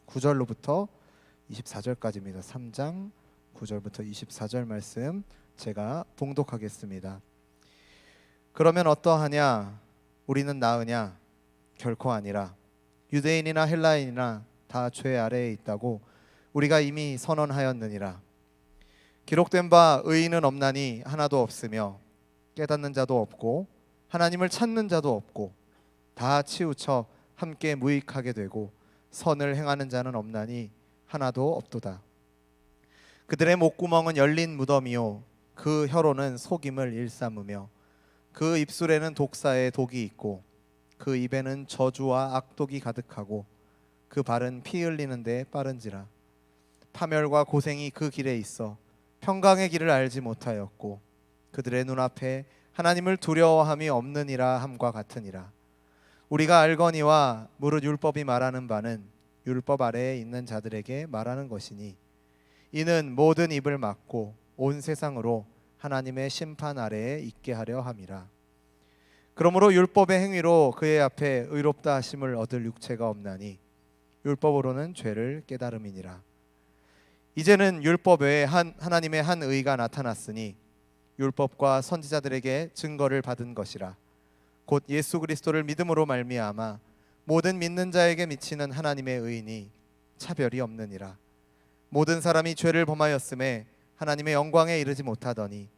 9절로부터 24절까지입니다. 3장 9절부터 24절 말씀 제가 봉독하겠습니다. 그러면 어떠하냐? 우리는 나으냐? 결코 아니라. 유대인이나 헬라인이나 다 죄 아래에 있다고 우리가 이미 선언하였느니라. 기록된 바 의인은 없나니 하나도 없으며 깨닫는 자도 없고 하나님을 찾는 자도 없고 다 치우쳐 함께 무익하게 되고 선을 행하는 자는 없나니 하나도 없도다. 그들의 목구멍은 열린 무덤이요 그 혀로는 속임을 일삼으며 그 입술에는 독사의 독이 있고 그 입에는 저주와 악독이 가득하고 그 발은 피 흘리는 데 빠른지라. 파멸과 고생이 그 길에 있어 평강의 길을 알지 못하였고 그들의 눈앞에 하나님을 두려워함이 없느니라 함과 같으니라. 우리가 알거니와 무릇 율법이 말하는 바는 율법 아래에 있는 자들에게 말하는 것이니 이는 모든 입을 막고 온 세상으로 하나님의 심판 아래에 있게 하려 함이라. 그러므로 율법의 행위로 그의 앞에 의롭다 하심을 얻을 육체가 없나니 율법으로는 죄를 깨달음이니라. 이제는 율법 외에 하나님의 한 의가 나타났으니 율법과 선지자들에게 증거를 받은 것이라. 곧 예수 그리스도를 믿음으로 말미암아 모든 믿는 자에게 미치는 하나님의 의인이 차별이 없느니라. 모든 사람이 죄를 범하였음에 하나님의 영광에 이르지 못하더니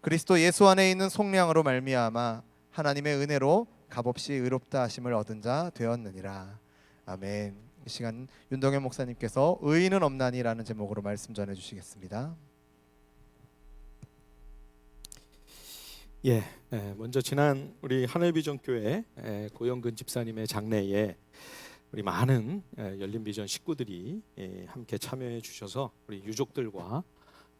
그리스도 예수 안에 있는 속량으로 말미암아 하나님의 은혜로 값없이 의롭다 하심을 얻은 자 되었느니라. 아멘. 이 시간 윤동현 목사님께서 의인은 없나니라는 제목으로 말씀 전해 주시겠습니다. 먼저 지난 우리 하늘비전교회 고영근 집사님의 장례에 우리 많은 열린비전 식구들이 함께 참여해 주셔서 우리 유족들과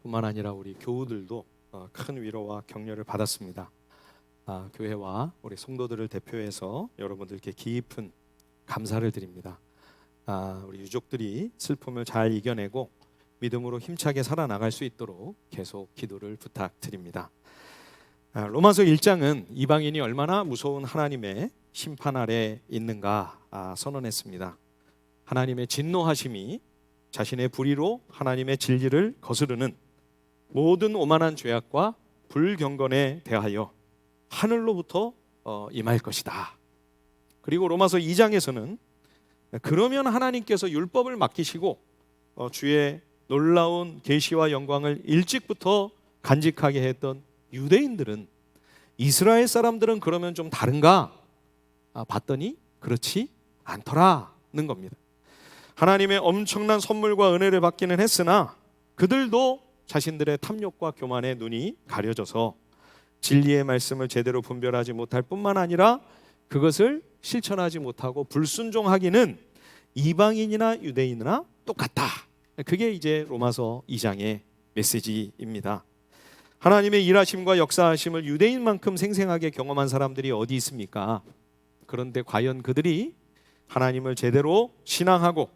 뿐만 아니라 우리 교우들도 큰 위로와 격려를 받았습니다. 교회와 우리 성도들을 대표해서 여러분들께 깊은 감사를 드립니다. 우리 유족들이 슬픔을 잘 이겨내고 믿음으로 힘차게 살아나갈 수 있도록 계속 기도를 부탁드립니다. 로마서 1장은 이방인이 얼마나 무서운 하나님의 심판 아래 있는가 선언했습니다. 하나님의 진노하심이 자신의 불의로 하나님의 진리를 거스르는 모든 오만한 죄악과 불경건에 대하여 하늘로부터 임할 것이다. 그리고 로마서 2장에서는 그러면 하나님께서 율법을 맡기시고 주의 놀라운 계시와 영광을 일찍부터 간직하게 했던 유대인들은 이스라엘 사람들은 그러면 좀 다른가 봤더니 그렇지 않더라는 겁니다. 하나님의 엄청난 선물과 은혜를 받기는 했으나 그들도 자신들의 탐욕과 교만에 눈이 가려져서 진리의 말씀을 제대로 분별하지 못할 뿐만 아니라 그것을 실천하지 못하고 불순종하기는 이방인이나 유대인이나 똑같다. 그게 이제 로마서 2장의 메시지입니다. 하나님의 일하심과 역사하심을 유대인만큼 생생하게 경험한 사람들이 어디 있습니까? 그런데 과연 그들이 하나님을 제대로 신앙하고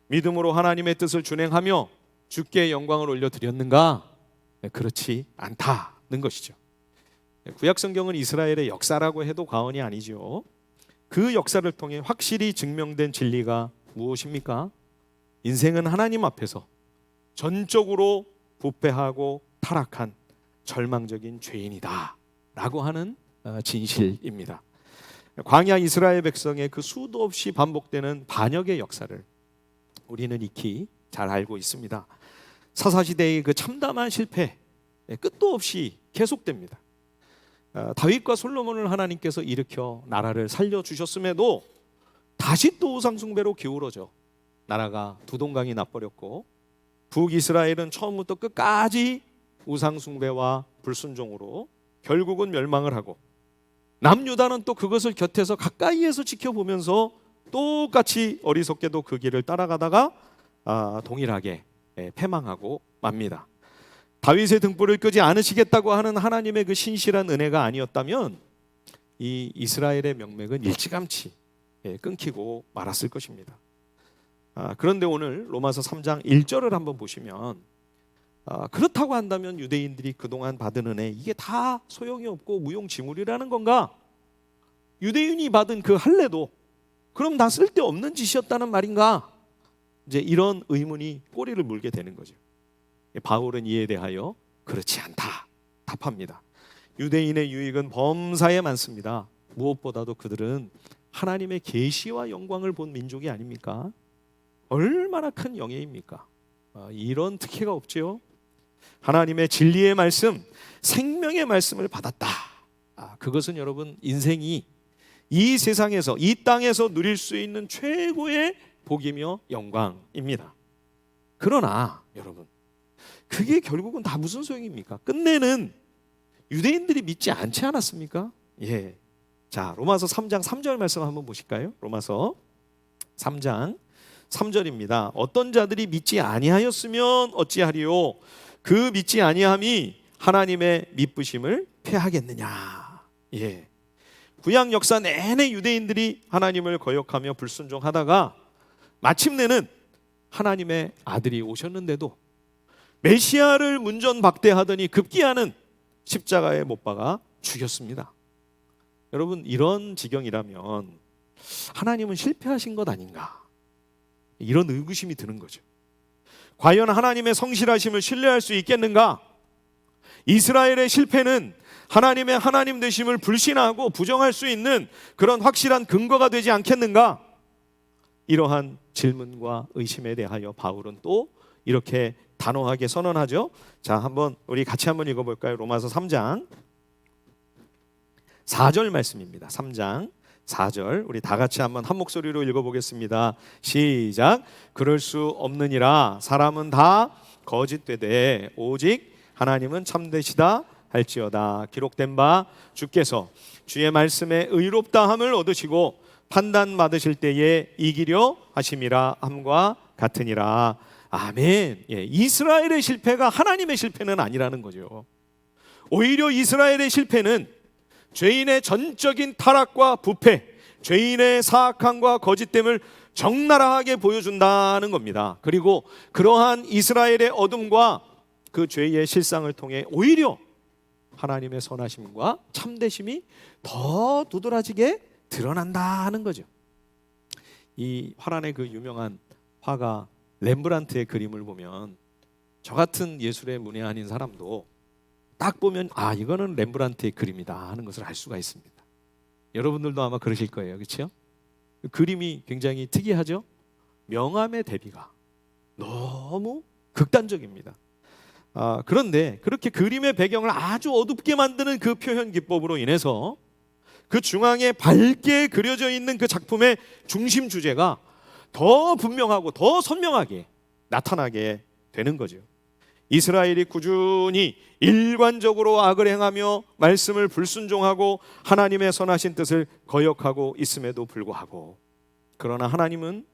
믿음으로 하나님의 뜻을 준행하며 주께 영광을 올려드렸는가? 그렇지 않다는 것이죠. 구약 성경은 이스라엘의 역사라고 해도 과언이 아니죠. 그 역사를 통해 확실히 증명된 진리가 무엇입니까? 인생은 하나님 앞에서 전적으로 부패하고 타락한 절망적인 죄인이다 라고 하는 진실입니다. 광야 이스라엘 백성의 그 수도 없이 반복되는 반역의 역사를 우리는 익히 잘 알고 있습니다. 사사시대의 그 참담한 실패 끝도 없이 계속됩니다. 다윗과 솔로몬을 하나님께서 일으켜 나라를 살려주셨음에도 다시 또 우상숭배로 기울어져 나라가 두동강이 나버렸고 북이스라엘은 처음부터 끝까지 우상숭배와 불순종으로 결국은 멸망을 하고 남유다는 또 그것을 곁에서 가까이에서 지켜보면서 똑같이 어리석게도 그 길을 따라가다가 동일하게 패망하고 맙니다. 다윗의 등불을 끄지 않으시겠다고 하는 하나님의 그 신실한 은혜가 아니었다면 이 이스라엘의 명맥은 일찌감치 끊기고 말았을 것입니다. 그런데 오늘 로마서 3장 1절을 한번 보시면 그렇다고 한다면 유대인들이 그동안 받은 은혜 이게 다 소용이 없고 무용지물이라는 건가? 유대인이 받은 그 할례도 그럼 다 쓸데없는 짓이었다는 말인가? 이제 이런 의문이 꼬리를 물게 되는 거죠. 바울은 이에 대하여 그렇지 않다 답합니다. 유대인의 유익은 범사에 많습니다. 무엇보다도 그들은 하나님의 계시와 영광을 본 민족이 아닙니까? 얼마나 큰 영예입니까? 이런 특혜가 없지요. 하나님의 진리의 말씀, 생명의 말씀을 받았다. 그것은 여러분 인생이 이 세상에서, 이 땅에서 누릴 수 있는 최고의 복이며 영광입니다. 그러나 여러분, 그게 결국은 다 무슨 소용입니까? 끝내는 유대인들이 믿지 않지 않았습니까? 예. 자, 로마서 3장 3절 말씀 한번 보실까요? 로마서 3장 3절입니다. 어떤 자들이 믿지 아니하였으면 어찌하리요? 그 믿지 아니함이 하나님의 미쁘심을 패하겠느냐? 예. 구약 역사 내내 유대인들이 하나님을 거역하며 불순종하다가 마침내는 하나님의 아들이 오셨는데도 메시아를 문전박대하더니 급기야는 십자가에 못 박아 죽였습니다. 여러분, 이런 지경이라면 하나님은 실패하신 것 아닌가? 이런 의구심이 드는 거죠. 과연 하나님의 성실하심을 신뢰할 수 있겠는가? 이스라엘의 실패는 하나님의 하나님 되심을 불신하고 부정할 수 있는 그런 확실한 근거가 되지 않겠는가? 이러한 질문과 의심에 대하여 바울은 또 이렇게 단호하게 선언하죠. 자, 한번 우리 같이 한번 읽어볼까요? 로마서 3장 4절 말씀입니다. 3장 4절 우리 다 같이 한번 한 목소리로 읽어보겠습니다. 시작. 그럴 수 없느니라. 사람은 다 거짓되되 오직 하나님은 참되시다 할지어다. 기록된 바 주께서 주의 말씀에 의롭다함을 얻으시고 판단 받으실 때에 이기려 하심이라 함과 같으니라. 아멘. 예, 이스라엘의 실패가 하나님의 실패는 아니라는 거죠. 오히려 이스라엘의 실패는 죄인의 전적인 타락과 부패, 죄인의 사악함과 거짓됨을 적나라하게 보여준다는 겁니다. 그리고 그러한 이스라엘의 어둠과 그 죄의 실상을 통해 오히려 하나님의 선하심과 참되심이 더 두드러지게 드러난다는 거죠. 이 화란의 그 유명한 화가 렘브란트의 그림을 보면 저 같은 예술의 문외한인 사람도 딱 보면 이거는 렘브란트의 그림이다 하는 것을 알 수가 있습니다. 여러분들도 아마 그러실 거예요. 그렇죠? 그 그림이 굉장히 특이하죠? 명암의 대비가 너무 극단적입니다. 그런데 그렇게 그림의 배경을 아주 어둡게 만드는 그 표현 기법으로 인해서 그 중앙에 밝게 그려져 있는 그 작품의 중심 주제가 더 분명하고 더 선명하게 나타나게 되는 거죠. 이스라엘이 꾸준히 일관적으로 악을 행하며 말씀을 불순종하고 하나님의 선하신 뜻을 거역하고 있음에도 불구하고, 그러나 하나님은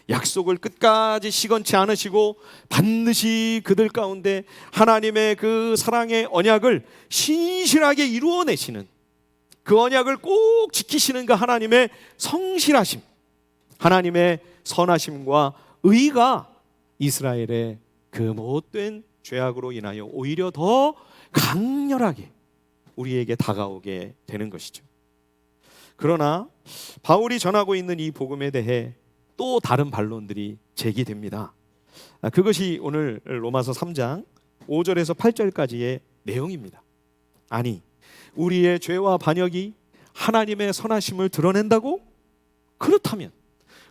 약속을 끝까지 시건치 않으시고 반드시 그들 가운데 하나님의 그 사랑의 언약을 신실하게 이루어내시는, 그 언약을 꼭 지키시는 그 하나님의 성실하심, 하나님의 선하심과 의가 이스라엘의 그 못된 죄악으로 인하여 오히려 더 강렬하게 우리에게 다가오게 되는 것이죠. 그러나 바울이 전하고 있는 이 복음에 대해 또 다른 반론들이 제기됩니다. 그것이 오늘 로마서 3장 5절에서 8절까지의 내용입니다. 아니, 우리의 죄와 반역이 하나님의 선하심을 드러낸다고? 그렇다면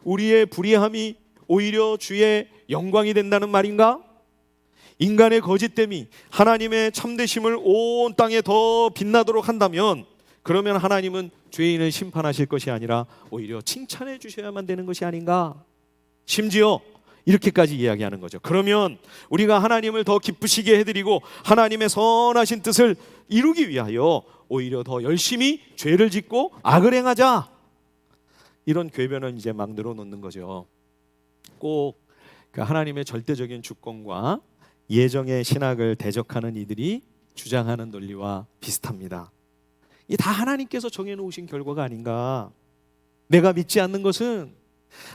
우리의 불의함이 오히려 주의 영광이 된다는 말인가? 인간의 거짓됨이 하나님의 참되심을 온 땅에 더 빛나도록 한다면, 그러면 하나님은 죄인을 심판하실 것이 아니라 오히려 칭찬해 주셔야만 되는 것이 아닌가? 심지어 이렇게까지 이야기하는 거죠. 그러면 우리가 하나님을 더 기쁘시게 해드리고 하나님의 선하신 뜻을 이루기 위하여 오히려 더 열심히 죄를 짓고 악을 행하자, 이런 궤변을 이제 막 늘어놓는 거죠. 꼭 그 하나님의 절대적인 주권과 예정의 신학을 대적하는 이들이 주장하는 논리와 비슷합니다. 이 다 하나님께서 정해놓으신 결과가 아닌가? 내가 믿지 않는 것은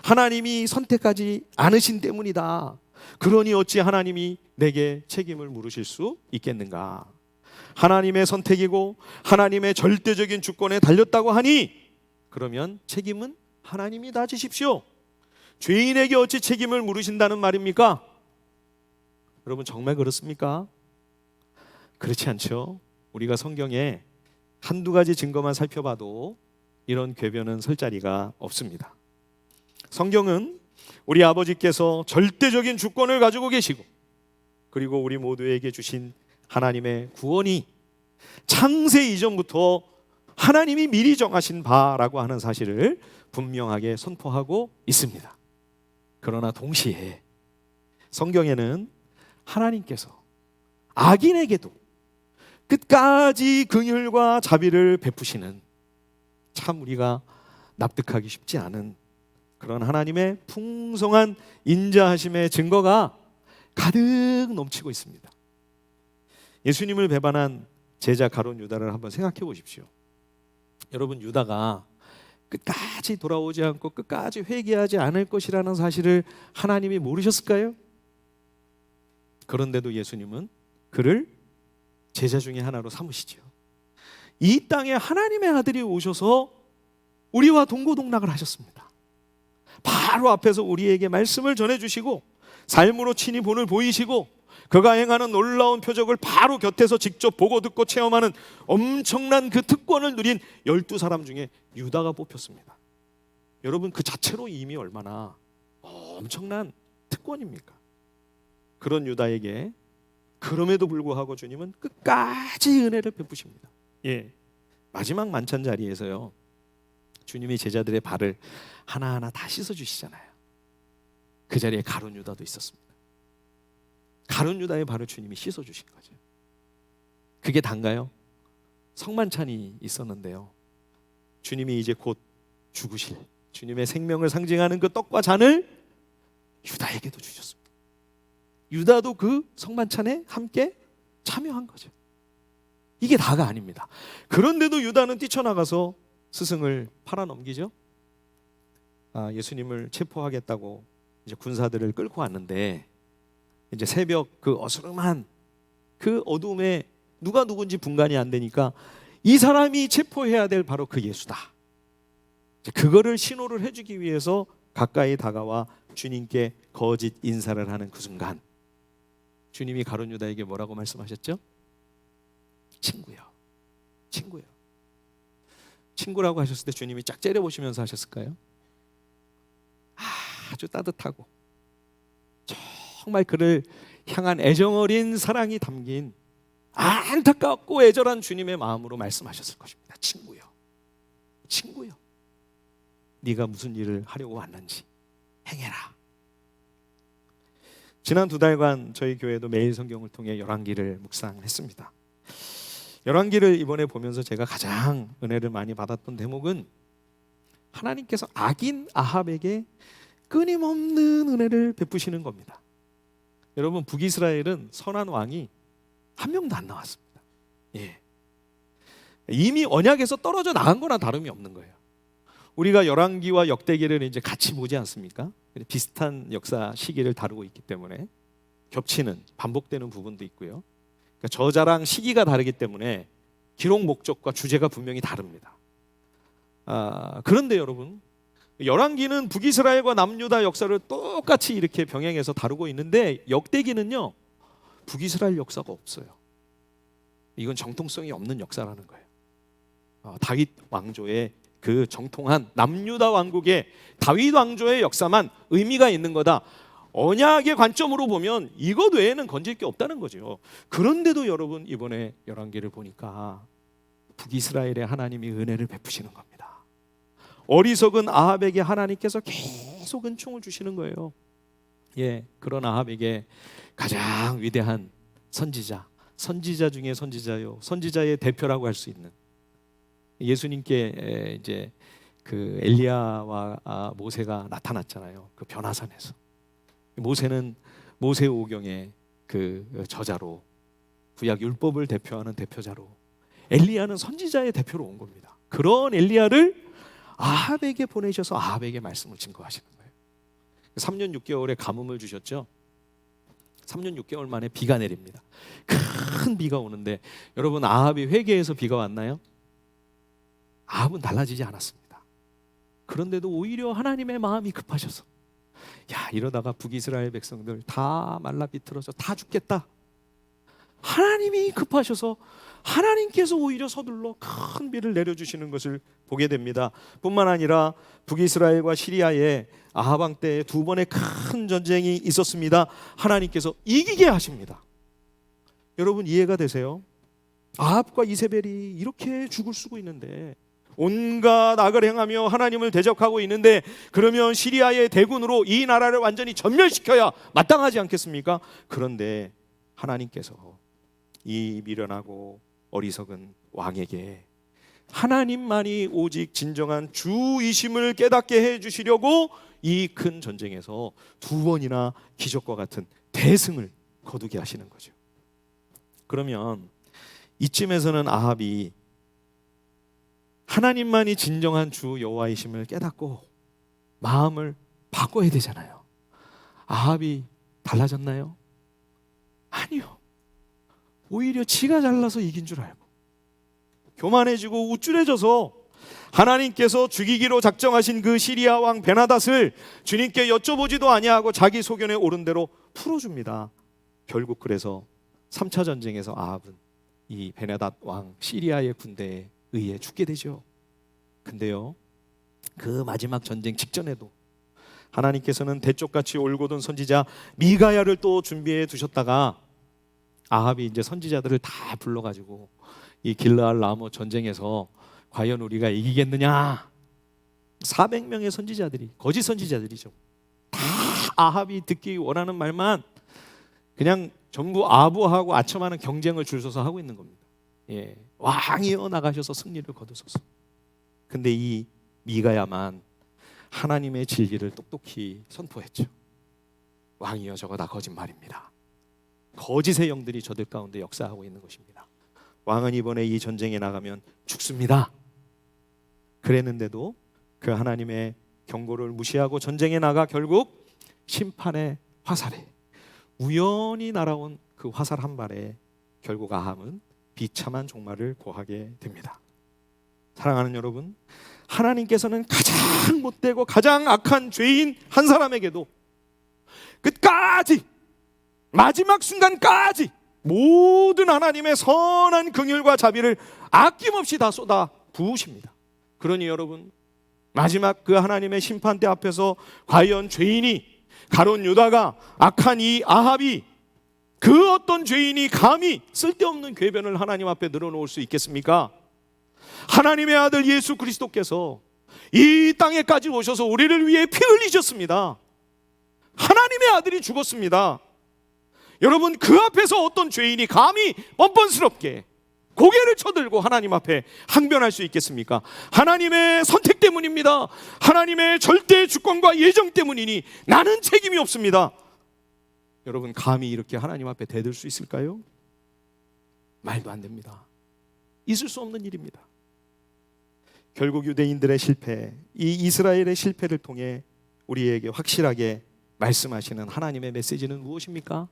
하나님이 선택하지 않으신 때문이다. 그러니 어찌 하나님이 내게 책임을 물으실 수 있겠는가? 하나님의 선택이고 하나님의 절대적인 주권에 달렸다고 하니 그러면 책임은 하나님이 다 지십시오. 죄인에게 어찌 책임을 물으신다는 말입니까? 여러분 정말 그렇습니까? 그렇지 않죠. 우리가 성경에 한두 가지 증거만 살펴봐도 이런 궤변은 설 자리가 없습니다. 성경은 우리 아버지께서 절대적인 주권을 가지고 계시고, 그리고 우리 모두에게 주신 하나님의 구원이 창세 이전부터 하나님이 미리 정하신 바라고 하는 사실을 분명하게 선포하고 있습니다. 그러나 동시에 성경에는 하나님께서 악인에게도 끝까지 긍휼과 자비를 베푸시는, 참 우리가 납득하기 쉽지 않은 그런 하나님의 풍성한 인자하심의 증거가 가득 넘치고 있습니다. 예수님을 배반한 제자 가룟 유다를 한번 생각해 보십시오. 여러분, 유다가 끝까지 돌아오지 않고 끝까지 회개하지 않을 것이라는 사실을 하나님이 모르셨을까요? 그런데도 예수님은 그를 제자 중에 하나로 삼으시죠. 이 땅에 하나님의 아들이 오셔서 우리와 동고동락을 하셨습니다. 바로 앞에서 우리에게 말씀을 전해주시고 삶으로 친히 본을 보이시고 그가 행하는 놀라운 표적을 바로 곁에서 직접 보고 듣고 체험하는 엄청난 그 특권을 누린 12사람 중에 유다가 뽑혔습니다. 여러분, 그 자체로 이미 얼마나 엄청난 특권입니까? 그런 유다에게 그럼에도 불구하고 주님은 끝까지 은혜를 베푸십니다. 마지막 만찬 자리에서요, 주님이 제자들의 발을 하나하나 다 씻어주시잖아요. 그 자리에 가룟 유다도 있었습니다. 가룟 유다의 발을 주님이 씻어주신 거죠. 그게 단가요? 성만찬이 있었는데요, 주님이 이제 곧 죽으실 주님의 생명을 상징하는 그 떡과 잔을 유다에게도 주셨습니다. 유다도 그 성만찬에 함께 참여한 거죠. 이게 다가 아닙니다. 그런데도 유다는 뛰쳐나가서 스승을 팔아넘기죠. 예수님을 체포하겠다고 이제 군사들을 끌고 왔는데, 이제 새벽 그 어스름한 그 어둠에 누가 누군지 분간이 안 되니까 이 사람이 체포해야 될 바로 그 예수다. 그거를 신호를 해주기 위해서 가까이 다가와 주님께 거짓 인사를 하는 그 순간, 주님이 가룟 유다에게 뭐라고 말씀하셨죠? 친구요, 친구요. 친구라고 하셨을 때 주님이 쫙 째려보시면서 하셨을까요? 아주 따뜻하고 정말 그를 향한 애정어린 사랑이 담긴 안타깝고 애절한 주님의 마음으로 말씀하셨을 것입니다. 친구요, 친구요, 네가 무슨 일을 하려고 왔는지 행해라. 지난 2달간 저희 교회도 매일 성경을 통해 열왕기를 묵상했습니다. 열왕기를 이번에 보면서 제가 가장 은혜를 많이 받았던 대목은 하나님께서 악인 아합에게 끊임없는 은혜를 베푸시는 겁니다. 여러분, 북이스라엘은 선한 왕이 한 명도 안 나왔습니다. 이미 언약에서 떨어져 나간 거나 다름이 없는 거예요. 우리가 열왕기와 역대기를 이제 같이 보지 않습니까? 비슷한 역사 시기를 다루고 있기 때문에 겹치는, 반복되는 부분도 있고요. 그러니까 저자랑 시기가 다르기 때문에 기록 목적과 주제가 분명히 다릅니다. 그런데 여러분, 열왕기는 북이스라엘과 남유다 역사를 똑같이 이렇게 병행해서 다루고 있는데, 역대기는요, 북이스라엘 역사가 없어요. 이건 정통성이 없는 역사라는 거예요. 다윗 왕조의 그 정통한 남유다 왕국의 다윗 왕조의 역사만 의미가 있는 거다. 언약의 관점으로 보면 이것 외에는 건질 게 없다는 거죠. 그런데도 여러분, 이번에 열왕기를 보니까 북이스라엘의 하나님이 은혜를 베푸시는 겁니다. 어리석은 아합에게 하나님께서 계속 은총을 주시는 거예요. 그런 아합에게 가장 위대한 선지자 중에 선지자요, 선지자의 대표라고 할 수 있는 예수님께 이제 그 엘리야와 모세가 나타났잖아요. 그 변화산에서. 모세는 모세오경의 그 저자로, 구약 율법을 대표하는 대표자로, 엘리야는 선지자의 대표로 온 겁니다. 그런 엘리야를 아합에게 보내셔서 아합에게 말씀을 증거하시는 거예요. 3년 6개월의 가뭄을 주셨죠. 3년 6개월 만에 비가 내립니다. 큰 비가 오는데, 여러분, 아합이 회개해서 비가 왔나요? 아합은 달라지지 않았습니다. 그런데도 오히려 하나님의 마음이 급하셔서 야, 이러다가 북이스라엘 백성들 다 말라 비틀어져 다 죽겠다. 하나님이 급하셔서 하나님께서 오히려 서둘러 큰 비를 내려주시는 것을 보게 됩니다. 뿐만 아니라 북이스라엘과 시리아의 아합 왕 때에 두 번의 큰 전쟁이 있었습니다. 하나님께서 이기게 하십니다. 여러분 이해가 되세요? 아합과 이세벨이 이렇게 죽을 쓰고 있는데, 온갖 악을 행하며 하나님을 대적하고 있는데, 그러면 시리아의 대군으로 이 나라를 완전히 전멸시켜야 마땅하지 않겠습니까? 그런데 하나님께서 이 미련하고 어리석은 왕에게 하나님만이 오직 진정한 주이심을 깨닫게 해주시려고 이 큰 전쟁에서 두 번이나 기적과 같은 대승을 거두게 하시는 거죠. 그러면 이쯤에서는 아합이 하나님만이 진정한 주 여호와이심을 깨닫고 마음을 바꿔야 되잖아요. 아합이 달라졌나요? 아니요. 오히려 지가 잘나서 이긴 줄 알고 교만해지고 우쭐해져서 하나님께서 죽이기로 작정하신 그 시리아 왕 베나닷을 주님께 여쭤보지도 아니하고 자기 소견에 오른 대로 풀어줍니다. 결국 그래서 3차 전쟁에서 아합은 이 베나닷 왕 시리아의 군대에 의해 죽게 되죠. 근데요, 그 마지막 전쟁 직전에도 하나님께서는 대쪽같이 올고든 선지자 미가야를 또 준비해 두셨다가 아합이 이제 선지자들을 다 불러가지고 이 길르앗 라모 전쟁에서 과연 우리가 이기겠느냐, 400명의 선지자들이, 거짓 선지자들이죠, 다 아합이 듣기 원하는 말만 그냥 전부 아부하고 아첨하는 경쟁을 줄 서서 하고 있는 겁니다. 예, 왕이여 나가셔서 승리를 거두소서. 근데 이 미가야만 하나님의 진리를 똑똑히 선포했죠. 왕이여, 저거 다 거짓말입니다. 거짓의 영들이 저들 가운데 역사하고 있는 것입니다. 왕은 이번에 이 전쟁에 나가면 죽습니다. 그랬는데도 그 하나님의 경고를 무시하고 전쟁에 나가 결국 심판의 화살에, 우연히 날아온 그 화살 한 발에 결국 아합은 비참한 종말을 고하게 됩니다. 사랑하는 여러분, 하나님께서는 가장 못되고 가장 악한 죄인 한 사람에게도 끝까지, 마지막 순간까지 모든 하나님의 선한 긍휼과 자비를 아낌없이 다 쏟아 부으십니다. 그러니 여러분, 마지막 그 하나님의 심판대 앞에서 과연 죄인이, 가룟 유다가, 악한 이 아합이, 그 어떤 죄인이 감히 쓸데없는 궤변을 하나님 앞에 늘어놓을 수 있겠습니까? 하나님의 아들 예수 그리스도께서 이 땅에까지 오셔서 우리를 위해 피 흘리셨습니다. 하나님의 아들이 죽었습니다. 여러분, 그 앞에서 어떤 죄인이 감히 뻔뻔스럽게 고개를 쳐들고 하나님 앞에 항변할 수 있겠습니까? 하나님의 선택 때문입니다. 하나님의 절대 주권과 예정 때문이니 나는 책임이 없습니다. 여러분, 감히 이렇게 하나님 앞에 대들 수 있을까요? 말도 안 됩니다. 있을 수 없는 일입니다. 결국 유대인들의 실패, 이 이스라엘의 실패를 통해 우리에게 확실하게 말씀하시는 하나님의 메시지는 무엇입니까?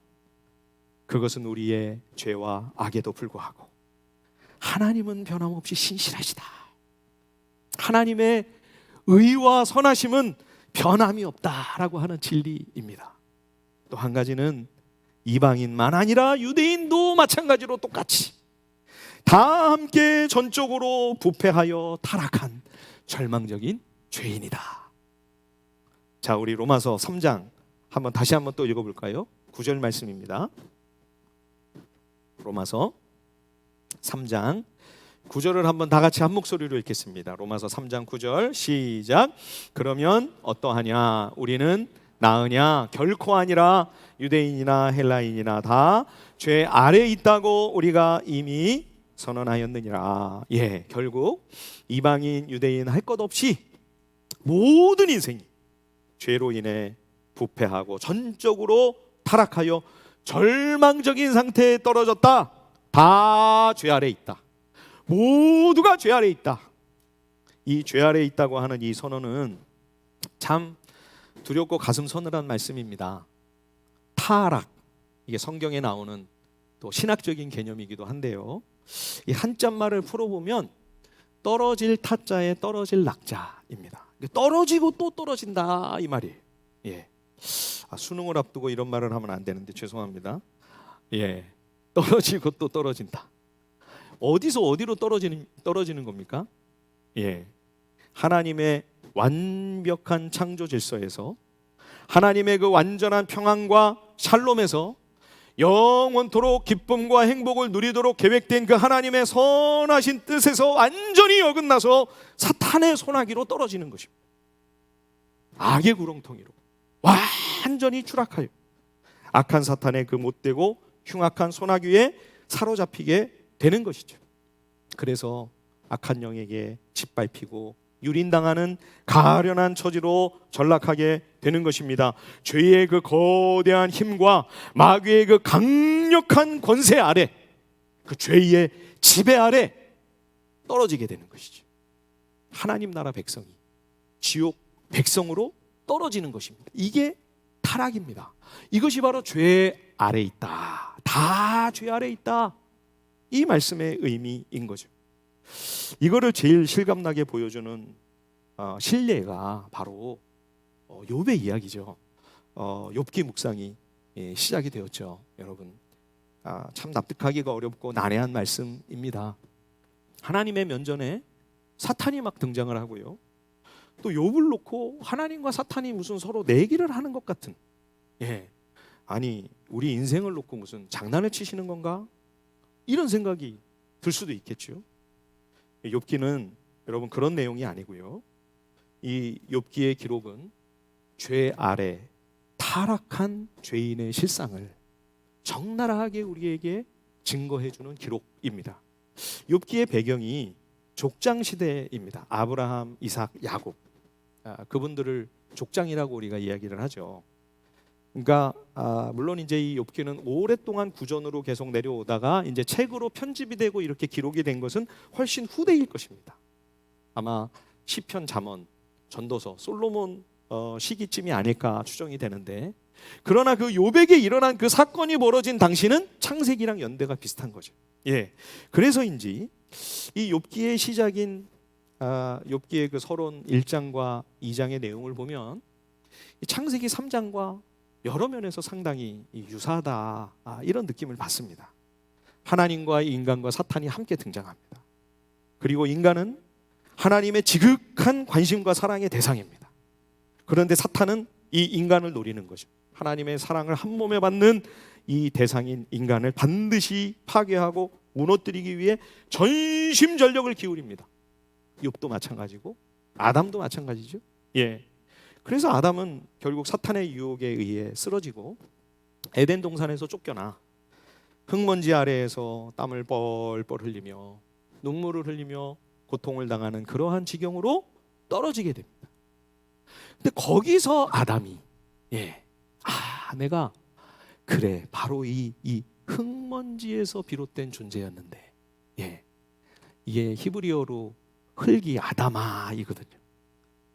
그것은 우리의 죄와 악에도 불구하고 하나님은 변함없이 신실하시다. 하나님의 의와 선하심은 변함이 없다라고 하는 진리입니다. 또 한 가지는 이방인만 아니라 유대인도 마찬가지로 똑같이 다 함께 전적으로 부패하여 타락한 절망적인 죄인이다. 자, 우리 로마서 3장 다시 한번 또 읽어볼까요? 9절 말씀입니다. 로마서 3장 9절을 한번 다 같이 한 목소리로 읽겠습니다. 로마서 3장 9절 시작. 그러면 어떠하냐? 우리는 나으냐? 결코 아니라 유대인이나 헬라인이나 다 죄 아래 있다고 우리가 이미 선언하였느니라. 예, 결국 이방인, 유대인 할 것 없이 모든 인생이 죄로 인해 부패하고 전적으로 타락하여 절망적인 상태에 떨어졌다. 다 죄 아래 있다. 모두가 죄 아래 있다. 이 죄 아래 있다고 하는 이 선언은 참 두렵고 가슴 서늘한 말씀입니다. 타락, 이게 성경에 나오는 또 신학적인 개념이기도 한데요, 이 한자말을 풀어보면 떨어질 타자에 떨어질 낙자입니다. 떨어지고 또 떨어진다 이 말이에요. 예. 수능을 앞두고 이런 말을 하면 안 되는데 죄송합니다. 예, 떨어지고 또 떨어진다. 어디서 어디로 떨어지는 겁니까? 예, 하나님의 완벽한 창조 질서에서, 하나님의 그 완전한 평안과 샬롬에서 영원토록 기쁨과 행복을 누리도록 계획된 그 하나님의 선하신 뜻에서 완전히 어긋나서 사탄의 소나기로 떨어지는 것입니다. 악의 구렁텅이로 완전히 추락하여 악한 사탄의 그 못되고 흉악한 소나기에 사로잡히게 되는 것이죠. 그래서 악한 영에게 짓밟히고 유린당하는 가련한 처지로 전락하게 되는 것입니다. 죄의 그 거대한 힘과 마귀의 그 강력한 권세 아래, 그 죄의 지배 아래 떨어지게 되는 것이죠. 하나님 나라 백성이 지옥 백성으로 떨어지는 것입니다. 이게 타락입니다. 이것이 바로 죄 아래 있다. 다 죄 아래 있다. 이 말씀의 의미인 거죠. 이거를 제일 실감나게 보여주는 신뢰가 바로 욥의 이야기죠. 욥기 묵상이 시작이 되었죠. 여러분, 참 납득하기가 어렵고 난해한 말씀입니다. 하나님의 면전에 사탄이 막 등장을 하고요. 또 욥을 놓고 하나님과 사탄이 무슨 서로 내기를 하는 것 같은, 아니 우리 인생을 놓고 무슨 장난을 치시는 건가? 이런 생각이 들 수도 있겠죠. 욥기는 여러분 그런 내용이 아니고요. 이 욥기의 기록은 죄 아래 타락한 죄인의 실상을 적나라하게 우리에게 증거해 주는 기록입니다. 욥기의 배경이 족장 시대입니다. 아브라함, 이삭, 야곱, 그분들을 족장이라고 우리가 이야기를 하죠. 그러니까 물론 이제 이 욥기는 오랫동안 구전으로 계속 내려오다가 이제 책으로 편집이 되고 이렇게 기록이 된 것은 훨씬 후대일 것입니다. 아마 시편, 잠언, 전도서, 솔로몬 시기쯤이 아닐까 추정이 되는데, 그러나 그 욥에게 일어난 그 사건이 벌어진 당시는 창세기랑 연대가 비슷한 거죠. 그래서인지 이 욥기의 시작인 욥기의 그 서론 1장과 2장의 내용을 보면 이 창세기 3장과 여러 면에서 상당히 유사하다, 이런 느낌을 받습니다. 하나님과 인간과 사탄이 함께 등장합니다. 그리고 인간은 하나님의 지극한 관심과 사랑의 대상입니다. 그런데 사탄은 이 인간을 노리는 거죠. 하나님의 사랑을 한 몸에 받는 이 대상인 인간을 반드시 파괴하고 무너뜨리기 위해 전심전력을 기울입니다. 욥도 마찬가지고 아담도 마찬가지죠. 그래서 아담은 결국 사탄의 유혹에 의해 쓰러지고 에덴 동산에서 쫓겨나 흙먼지 아래에서 땀을 뻘뻘 흘리며 눈물을 흘리며 고통을 당하는 그러한 지경으로 떨어지게 됩니다. 근데 거기서 아담이 내가 그래 바로 이 흙먼지에서 비롯된 존재였는데, 이게 히브리어로 흙이 아담아이거든요.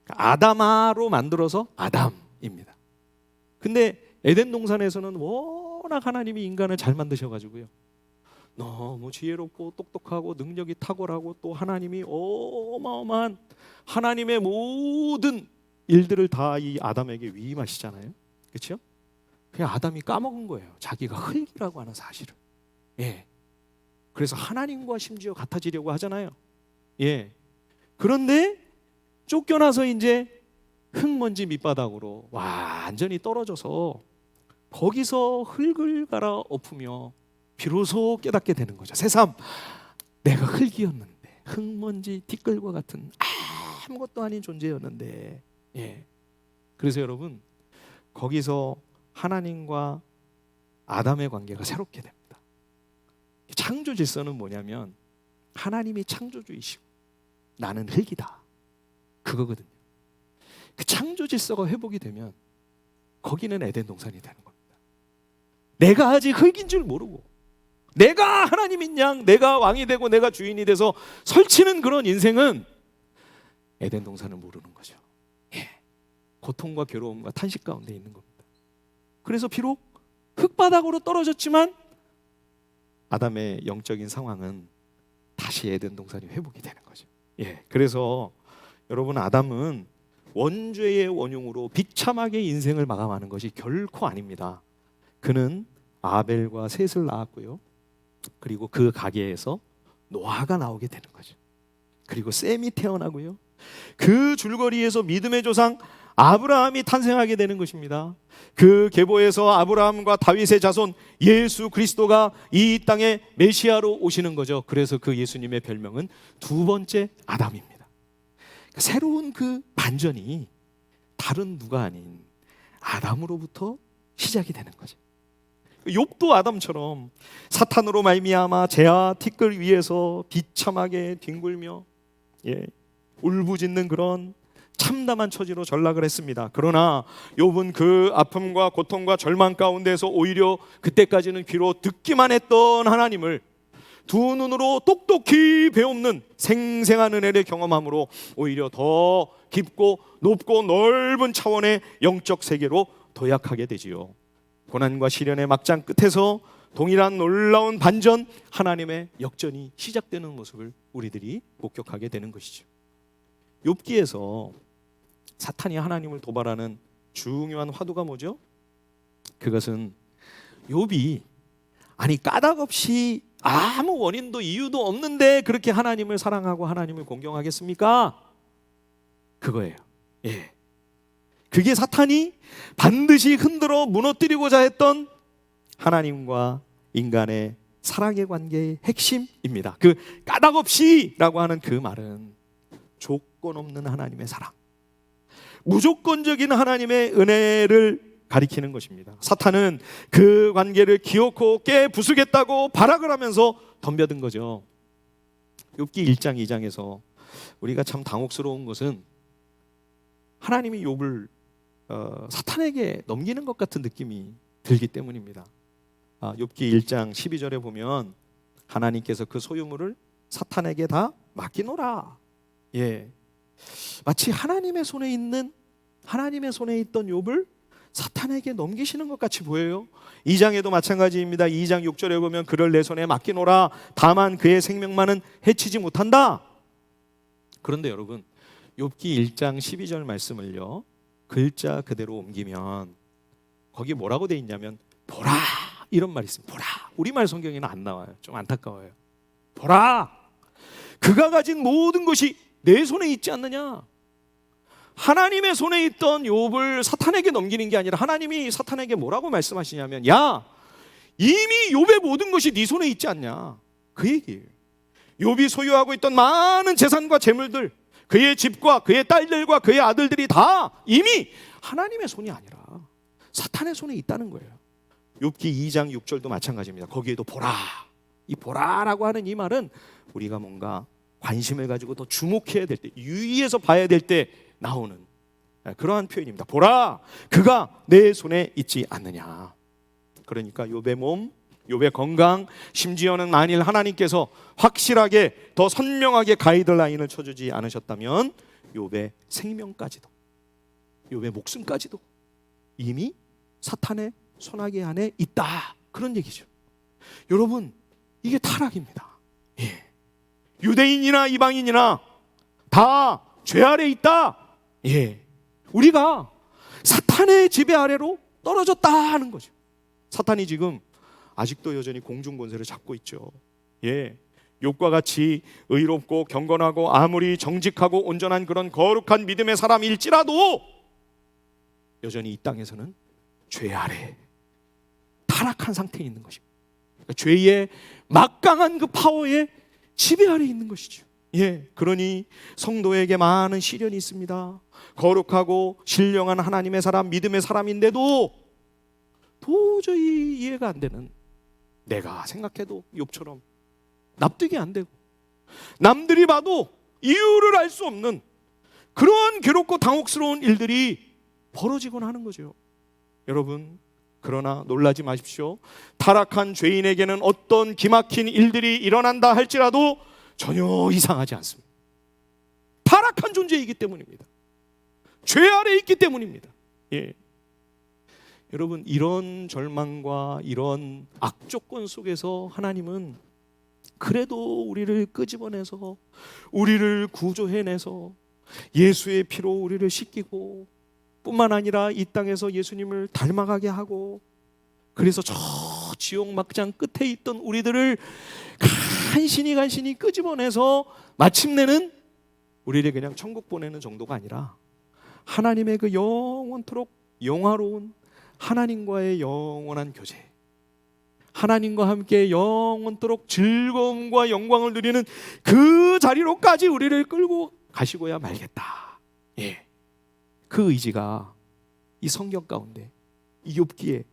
아담아로 만들어서 아담입니다. 근데 에덴 동산에서는 워낙 하나님이 인간을 잘 만드셔가지고요, 너무 지혜롭고 똑똑하고 능력이 탁월하고 또 하나님이 어마어마한 하나님의 모든 일들을 다 이 아담에게 위임하시잖아요. 그렇죠? 그냥 아담이 까먹은 거예요. 자기가 흙이라고 하는 사실을. 그래서 하나님과 심지어 같아지려고 하잖아요. 그런데 쫓겨나서 이제 흙먼지 밑바닥으로 완전히 떨어져서 거기서 흙을 갈아 엎으며 비로소 깨닫게 되는 거죠. 새삼 내가 흙이었는데, 흙먼지 티끌과 같은 아무것도 아닌 존재였는데. 그래서 여러분, 거기서 하나님과 아담의 관계가 새롭게 됩니다. 창조 질서는 뭐냐면 하나님이 창조주이시고 나는 흙이다, 그거거든요. 그 창조 질서가 회복이 되면 거기는 에덴 동산이 되는 겁니다. 내가 아직 흙인 줄 모르고 내가 하나님인 양, 내가 왕이 되고 내가 주인이 돼서 설치는 그런 인생은 에덴 동산을 모르는 거죠. 고통과 괴로움과 탄식 가운데 있는 겁니다. 그래서 비록 흙바닥으로 떨어졌지만 아담의 영적인 상황은 다시 에덴 동산이 회복이 되는 거죠. 그래서 여러분, 아담은 원죄의 원흉으로 비참하게 인생을 마감하는 것이 결코 아닙니다. 그는 아벨과 셋을 낳았고요. 그리고 그 가게에서 노아가 나오게 되는 거죠. 그리고 셈이 태어나고요. 그 줄거리에서 믿음의 조상 아브라함이 탄생하게 되는 것입니다. 그 계보에서 아브라함과 다윗의 자손 예수 그리스도가 이 땅에 메시아로 오시는 거죠. 그래서 그 예수님의 별명은 두 번째 아담입니다. 새로운 그 반전이 다른 누가 아닌 아담으로부터 시작이 되는 거죠. 욥도 아담처럼 사탄으로 말미암아 재아 티끌 위에서 비참하게 뒹굴며 울부짖는 그런 참담한 처지로 전락을 했습니다. 그러나 욥은 그 아픔과 고통과 절망 가운데서 오히려 그때까지는 귀로 듣기만 했던 하나님을 두 눈으로 똑똑히 배움는 생생한 은혜를 경험함으로 오히려 더 깊고 높고 넓은 차원의 영적 세계로 도약하게 되지요. 고난과 시련의 막장 끝에서 동일한 놀라운 반전, 하나님의 역전이 시작되는 모습을 우리들이 목격하게 되는 것이죠. 욥기에서 사탄이 하나님을 도발하는 중요한 화두가 뭐죠? 그것은 욥이 까닭없이 아무 원인도 이유도 없는데 그렇게 하나님을 사랑하고 하나님을 공경하겠습니까? 그거예요. 그게 사탄이 반드시 흔들어 무너뜨리고자 했던 하나님과 인간의 사랑의 관계의 핵심입니다. 그 까닭없이라고 하는 그 말은 조건 없는 하나님의 사랑, 무조건적인 하나님의 은혜를 가리키는 것입니다. 사탄은 그 관계를 기어코 깨 부수겠다고 발악을 하면서 덤벼든 거죠. 욥기 1장 2장에서 우리가 참 당혹스러운 것은 하나님이 욥을 사탄에게 넘기는 것 같은 느낌이 들기 때문입니다. 욥기 1장 12절에 보면 하나님께서 그 소유물을 사탄에게 다 맡기노라. 마치 하나님의 손에 있던 욥을 사탄에게 넘기시는 것 같이 보여요. 2장에도 마찬가지입니다. 2장 6절에 보면 그를 내 손에 맡기노라. 다만 그의 생명만은 해치지 못한다. 그런데 여러분, 욥기 1장 12절 말씀을요, 글자 그대로 옮기면 거기 뭐라고 돼 있냐면 보라, 이런 말이 있습니다. 보라. 우리말 성경에는 안 나와요. 좀 안타까워요. 보라, 그가 가진 모든 것이 내 손에 있지 않느냐. 하나님의 손에 있던 욥을 사탄에게 넘기는 게 아니라 하나님이 사탄에게 뭐라고 말씀하시냐면, 야, 이미 욥의 모든 것이 네 손에 있지 않냐, 그 얘기예요. 욥이 소유하고 있던 많은 재산과 재물들, 그의 집과 그의 딸들과 그의 아들들이 다 이미 하나님의 손이 아니라 사탄의 손에 있다는 거예요. 욥기 2장 6절도 마찬가지입니다. 거기에도 보라, 이 보라라고 하는 이 말은 우리가 뭔가 관심을 가지고 더 주목해야 될 때, 유의해서 봐야 될 때 나오는 그러한 표현입니다. 보라, 그가 내 손에 있지 않느냐. 그러니까 욥의 몸, 욥의 건강, 심지어는 만일 하나님께서 확실하게 더 선명하게 가이드라인을 쳐주지 않으셨다면 욥의 생명까지도, 욥의 목숨까지도 이미 사탄의 손아귀 안에 있다, 그런 얘기죠. 여러분, 이게 타락입니다. 유대인이나 이방인이나 다 죄 아래 있다. 우리가 사탄의 지배 아래로 떨어졌다 하는 거죠. 사탄이 지금 아직도 여전히 공중 권세를 잡고 있죠. 욥과 같이 의롭고 경건하고 아무리 정직하고 온전한 그런 거룩한 믿음의 사람일지라도 여전히 이 땅에서는 죄 아래 타락한 상태에 있는 것입니다. 그러니까 죄의 막강한 그 파워의 지배 아래 있는 것이죠. 그러니 성도에게 많은 시련이 있습니다. 거룩하고 신령한 하나님의 사람, 믿음의 사람인데도 도저히 이해가 안 되는, 내가 생각해도 욥처럼 납득이 안 되고 남들이 봐도 이유를 알 수 없는 그런 괴롭고 당혹스러운 일들이 벌어지곤 하는 거죠. 여러분, 그러나 놀라지 마십시오. 타락한 죄인에게는 어떤 기막힌 일들이 일어난다 할지라도 전혀 이상하지 않습니다. 타락한 존재이기 때문입니다. 죄 아래 있기 때문입니다. 여러분, 이런 절망과 이런 악조건 속에서 하나님은 그래도 우리를 끄집어내서 우리를 구조해내서 예수의 피로 우리를 씻기고 뿐만 아니라 이 땅에서 예수님을 닮아가게 하고, 그래서 저 지옥 막장 끝에 있던 우리들을 간신히 끄집어내서 마침내는 우리를 그냥 천국 보내는 정도가 아니라 하나님의 그 영원토록 영화로운 하나님과의 영원한 교제, 하나님과 함께 영원토록 즐거움과 영광을 누리는 그 자리로까지 우리를 끌고 가시고야 말겠다. 예, 그 의지가 이 성경 가운데 이 욥기에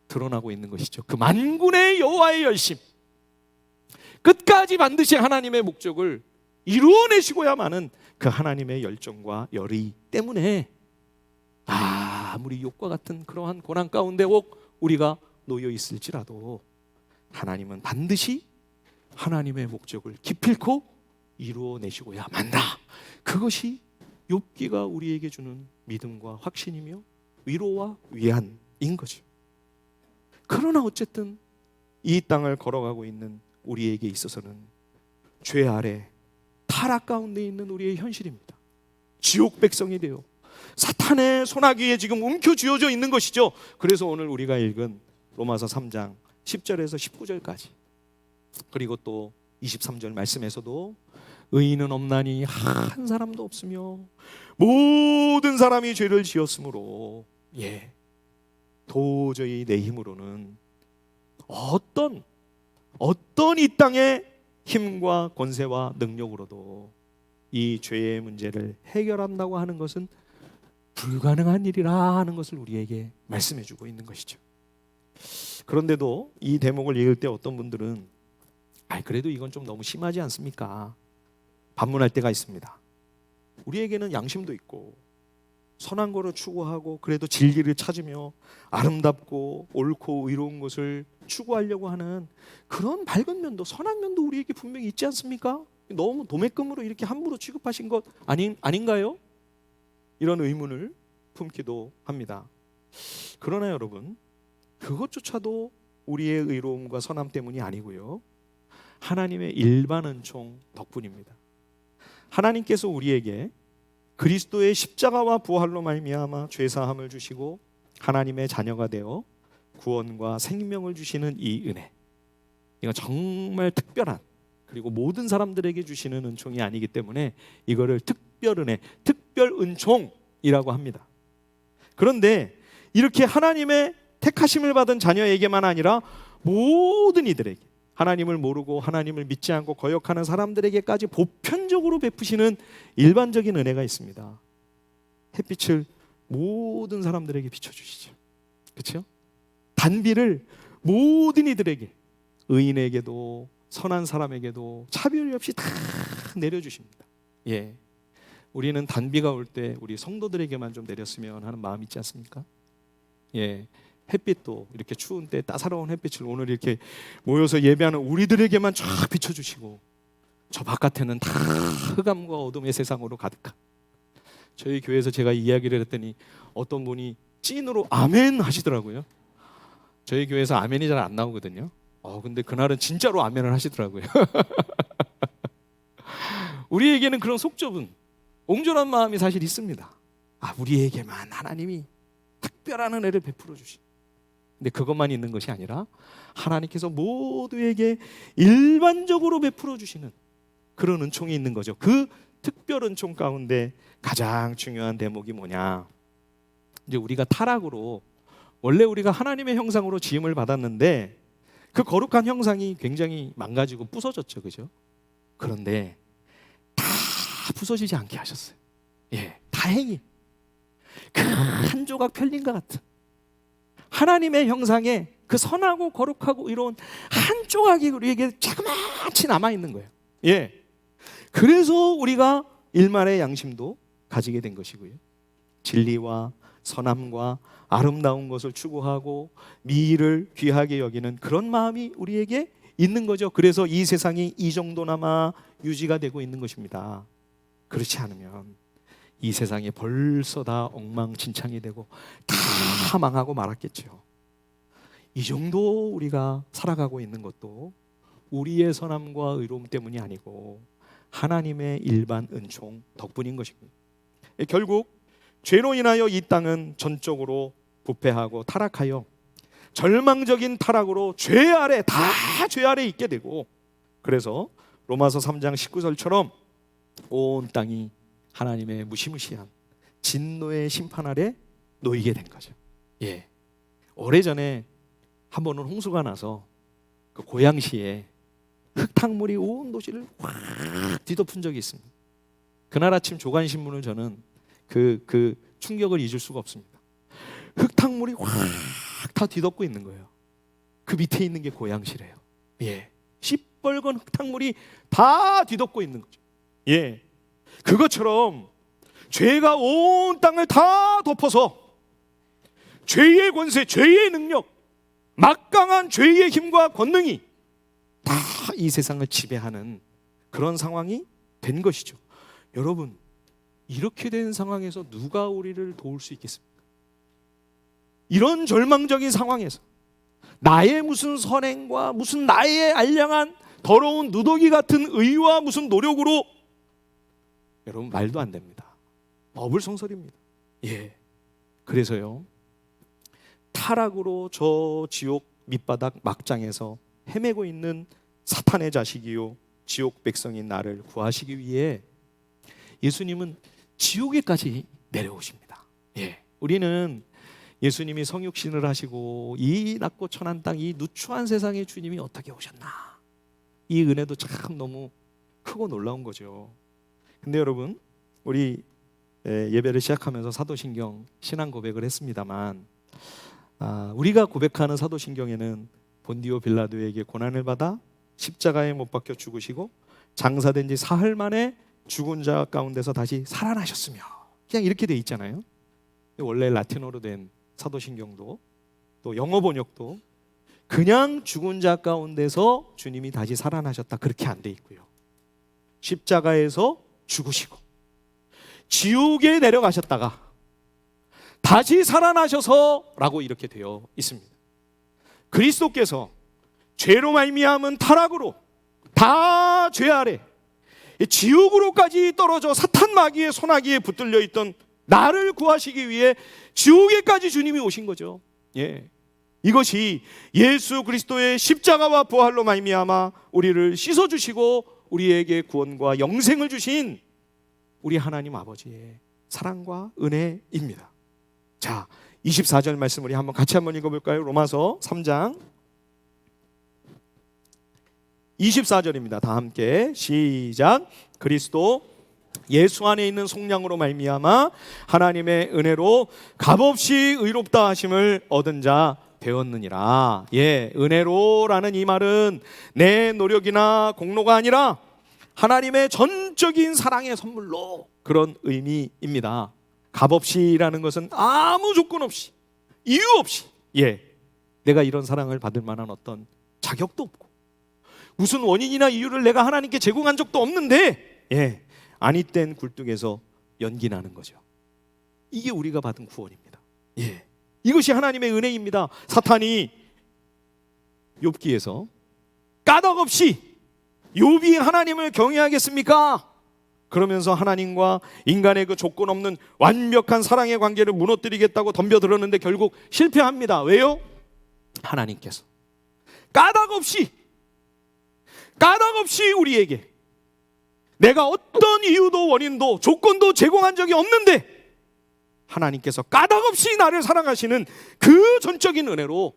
드러나고 있는 것이죠. 그 만군의 여호와의 열심, 끝까지 반드시 하나님의 목적을 이루어내시고야만은 그 하나님의 열정과 열의 때문에 아무리 욥과 같은 그러한 고난 가운데 혹 우리가 놓여 있을지라도 하나님은 반드시 하나님의 목적을 기필코 이루어내시고야 만다. 그것이 욥기가 우리에게 주는 믿음과 확신이며 위로와 위안인 거죠. 그러나 어쨌든 이 땅을 걸어가고 있는 우리에게 있어서는 죄 아래 타락 가운데 있는 우리의 현실입니다. 지옥 백성이 되어 사탄의 손아귀에 지금 움켜쥐어져 있는 것이죠. 그래서 오늘 우리가 읽은 로마서 3장 10절에서 19절까지, 그리고 또 23절 말씀에서도 의인은 없나니 한 사람도 없으며 모든 사람이 죄를 지었으므로 도저히 내 힘으로는 어떤 이 땅의 힘과 권세와 능력으로도 이 죄의 문제를 해결한다고 하는 것은 불가능한 일이라 하는 것을 우리에게 말씀해 주고 있는 것이죠. 그런데도 이 대목을 읽을 때 어떤 분들은 그래도 이건 좀 너무 심하지 않습니까? 반문할 때가 있습니다. 우리에게는 양심도 있고 선한 거를 추구하고 그래도 진리를 찾으며 아름답고 옳고 의로운 것을 추구하려고 하는 그런 밝은 면도, 선한 면도 우리에게 분명히 있지 않습니까? 너무 도매금으로 이렇게 함부로 취급하신 것 아닌가요? 이런 의문을 품기도 합니다. 그러나 여러분, 그것조차도 우리의 의로움과 선함 때문이 아니고요, 하나님의 일반 은총 덕분입니다. 하나님께서 우리에게 그리스도의 십자가와 부활로 말미암아 죄사함을 주시고 하나님의 자녀가 되어 구원과 생명을 주시는 이 은혜, 이거 정말 특별한, 그리고 모든 사람들에게 주시는 은총이 아니기 때문에 이거를 특별 은혜, 특별 은총이라고 합니다. 그런데 이렇게 하나님의 택하심을 받은 자녀에게만 아니라 모든 이들에게, 하나님을 모르고 하나님을 믿지 않고 거역하는 사람들에게까지 보편적으로 베푸시는 일반적인 은혜가 있습니다. 햇빛을 모든 사람들에게 비춰주시죠. 그렇죠? 단비를 모든 이들에게, 의인에게도 선한 사람에게도 차별이 없이 다 내려주십니다. 우리는 단비가 올 때 우리 성도들에게만 좀 내렸으면 하는 마음이 있지 않습니까? 햇빛도 이렇게 추운 때 따사로운 햇빛을 오늘 이렇게 모여서 예배하는 우리들에게만 쫙 비춰주시고 저 바깥에는 다 흑암과 어둠의 세상으로 가득한, 저희 교회에서 제가 이야기를 했더니 어떤 분이 찐으로 아멘 하시더라고요. 저희 교회에서 아멘이 잘 안 나오거든요. 근데 그날은 진짜로 아멘을 하시더라고요. 우리에게는 그런 속 좁은 옹졸한 마음이 사실 있습니다. 우리에게만 하나님이 특별한 은혜를 베풀어 주시. 근데 그것만 있는 것이 아니라 하나님께서 모두에게 일반적으로 베풀어 주시는 그런 은총이 있는 거죠. 그 특별 은총 가운데 가장 중요한 대목이 뭐냐? 이제 우리가 타락으로, 원래 우리가 하나님의 형상으로 지음을 받았는데 그 거룩한 형상이 굉장히 망가지고 부서졌죠, 그죠? 그런데 다 부서지지 않게 하셨어요. 다행히 그 한 조각 편린과 같은 하나님의 형상에 그 선하고 거룩하고 이런 한 조각이 우리에게 자그마치 남아 있는 거예요. 그래서 우리가 일말의 양심도 가지게 된 것이고요, 진리와 선함과 아름다운 것을 추구하고 미를 귀하게 여기는 그런 마음이 우리에게 있는 거죠. 그래서 이 세상이 이 정도나마 유지가 되고 있는 것입니다. 그렇지 않으면 이 세상이 벌써 다 엉망진창이 되고 다 망하고 말았겠죠. 이 정도 우리가 살아가고 있는 것도 우리의 선함과 의로움 때문이 아니고 하나님의 일반 은총 덕분인 것입니다. 결국 죄로 인하여 이 땅은 전적으로 부패하고 타락하여 절망적인 타락으로 죄 아래, 다 죄 아래 있게 되고, 그래서 로마서 3장 19절처럼 온 땅이 하나님의 무시무시한 진노의 심판 아래 놓이게 된 거죠. 예. 오래전에 한 번은 홍수가 나서 그 고양시에 흙탕물이 온 도시를 확 뒤덮은 적이 있습니다. 그날 아침 조간신문을 저는 그 충격을 잊을 수가 없습니다. 흙탕물이 확 다 뒤덮고 있는 거예요. 그 밑에 있는 게 고양시래요. 예. 시뻘건 흙탕물이 다 뒤덮고 있는 거죠. 예. 그것처럼 죄가 온 땅을 다 덮어서 죄의 권세, 죄의 능력, 막강한 죄의 힘과 권능이 다 이 세상을 지배하는 그런 상황이 된 것이죠. 여러분, 이렇게 된 상황에서 누가 우리를 도울 수 있겠습니까? 이런 절망적인 상황에서 나의 무슨 선행과 무슨 나의 알량한 더러운 누더기 같은 의와 무슨 노력으로, 여러분, 말도 안 됩니다. 어불성설입니다. 예. 그래서요, 타락으로 저 지옥 밑바닥 막장에서 헤매고 있는 사탄의 자식이요 지옥 백성인 나를 구하시기 위해 예수님은 지옥에까지 내려오십니다. 예. 우리는 예수님이 성육신을 하시고 이 낮고 천한 땅, 이 누추한 세상에 주님이 어떻게 오셨나, 이 은혜도 참 너무 크고 놀라운 거죠. 근데 여러분, 우리 예배를 시작하면서 사도신경 신앙 고백을 했습니다만, 우리가 고백하는 사도신경에는 본디오 빌라도에게 고난을 받아 십자가에 못 박혀 죽으시고 장사된 지 사흘 만에 죽은 자 가운데서 다시 살아나셨으며, 그냥 이렇게 돼 있잖아요. 원래 라틴어로 된 사도신경도 또 영어 번역도 그냥 죽은 자 가운데서 주님이 다시 살아나셨다, 그렇게 안 돼 있고요. 십자가에서 죽으시고 지옥에 내려가셨다가 다시 살아나셔서 라고 이렇게 되어 있습니다. 그리스도께서 죄로 말미암은 타락으로 다 죄 아래 지옥으로까지 떨어져 사탄 마귀의 손아귀에 붙들려 있던 나를 구하시기 위해 지옥에까지 주님이 오신 거죠. 예. 이것이 예수 그리스도의 십자가와 부활로 말미암아 우리를 씻어 주시고 우리에게 구원과 영생을 주신 우리 하나님 아버지의 사랑과 은혜입니다. 자, 24절 말씀 우리 같이 한번 읽어볼까요? 로마서 3장 24절입니다. 다 함께 시작. 그리스도 예수 안에 있는 속량으로 말미암아 하나님의 은혜로 값없이 의롭다 하심을 얻은 자 되었느니라. 예, 은혜로라는 이 말은 내 노력이나 공로가 아니라 하나님의 전적인 사랑의 선물로, 그런 의미입니다. 값없이라는 것은 아무 조건 없이, 이유 없이, 예, 내가 이런 사랑을 받을 만한 어떤 자격도 없고 무슨 원인이나 이유를 내가 하나님께 제공한 적도 없는데, 예, 아니땐 굴뚝에서 연기 나는 거죠. 이게 우리가 받은 구원입니다. 예, 이것이 하나님의 은혜입니다. 사탄이 욥기에서 까닭없이 욥이 하나님을 경외하겠습니까? 그러면서 하나님과 인간의 그 조건 없는 완벽한 사랑의 관계를 무너뜨리겠다고 덤벼들었는데 결국 실패합니다. 왜요? 하나님께서 까닭없이 우리에게 내가 어떤 이유도 원인도 조건도 제공한 적이 없는데 하나님께서 까닭없이 나를 사랑하시는 그 전적인 은혜로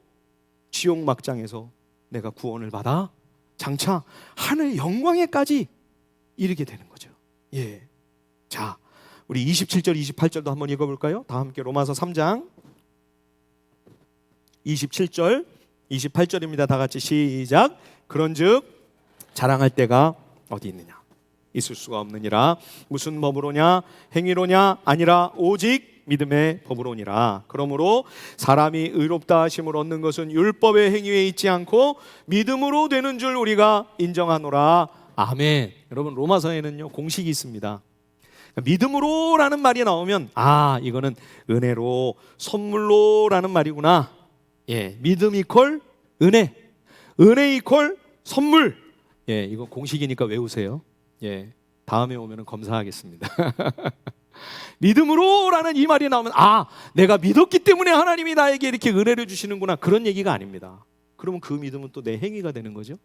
지옥 막장에서 내가 구원을 받아 장차 하늘 영광에까지 이르게 되는 거죠. 예. 자, 우리 27절 28절도 한번 읽어볼까요? 다 함께 로마서 3장 27절 28절입니다. 다 같이 시작. 그런즉 자랑할 때가 어디 있느냐? 있을 수가 없느니라. 무슨 법으로냐? 행위로냐? 아니라 오직 믿음의 법으로니라. 그러므로 사람이 의롭다 하심을 얻는 것은 율법의 행위에 있지 않고 믿음으로 되는 줄 우리가 인정하노라. 아멘. 여러분, 로마서에는요 공식이 있습니다. 믿음으로라는 말이 나오면 이거는 은혜로, 선물로라는 말이구나. 예, 믿음 이퀄 은혜, 은혜 이퀄 선물. 예, 이거 공식이니까 외우세요. 예, 다음에 오면은 검사하겠습니다. 믿음으로라는 이 말이 나오면 내가 믿었기 때문에 하나님이 나에게 이렇게 은혜를 주시는구나, 그런 얘기가 아닙니다. 그러면 그 믿음은 또 내 행위가 되는 거죠.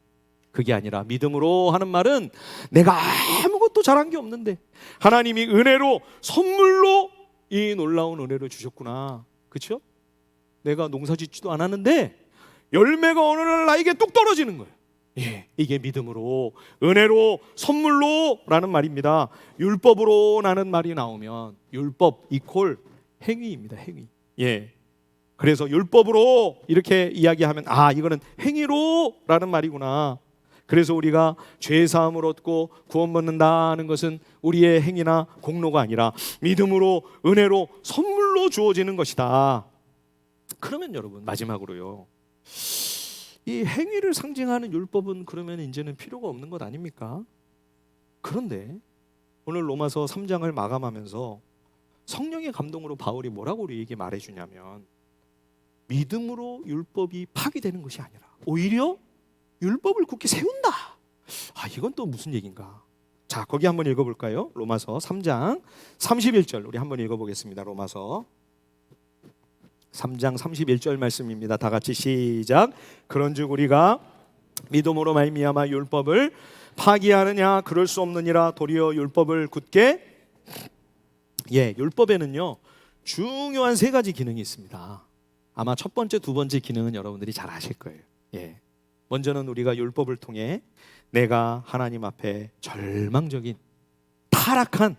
그게 아니라 믿음으로 하는 말은 내가 아무것도 잘한 게 없는데 하나님이 은혜로 선물로 이 놀라운 은혜를 주셨구나. 그렇죠? 내가 농사 짓지도 않았는데 열매가 어느 날 나에게 뚝 떨어지는 거예요. 예, 이게 믿음으로, 은혜로, 선물로 라는 말입니다. 율법으로 라는 말이 나오면 율법 이퀄 행위입니다. 행위. 예. 그래서 율법으로 이렇게 이야기하면 이거는 행위로 라는 말이구나. 그래서 우리가 죄 사함을 얻고 구원받는다는 것은 우리의 행위나 공로가 아니라 믿음으로, 은혜로, 선물로 주어지는 것이다. 그러면 여러분, 마지막으로요, 이 행위를 상징하는 율법은 그러면 이제는 필요가 없는 것 아닙니까? 그런데 오늘 로마서 3장을 마감하면서 성령의 감동으로 바울이 뭐라고 우리에게 말해주냐면, 믿음으로 율법이 파기되는 것이 아니라 오히려 율법을 굳게 세운다. 이건 또 무슨 얘기인가? 자, 거기 한번 읽어볼까요? 로마서 3장 31절 우리 한번 읽어보겠습니다. 로마서 3장 31절 말씀입니다. 다 같이 시작. 그런즉 우리가 믿음으로 말미암아 율법을 파기하느냐? 그럴 수 없느니라. 도리어 율법을 굳게, 율법에는요 중요한 세 가지 기능이 있습니다. 아마 첫 번째, 두 번째 기능은 여러분들이 잘 아실 거예요. 먼저는 우리가 율법을 통해 내가 하나님 앞에 절망적인 타락한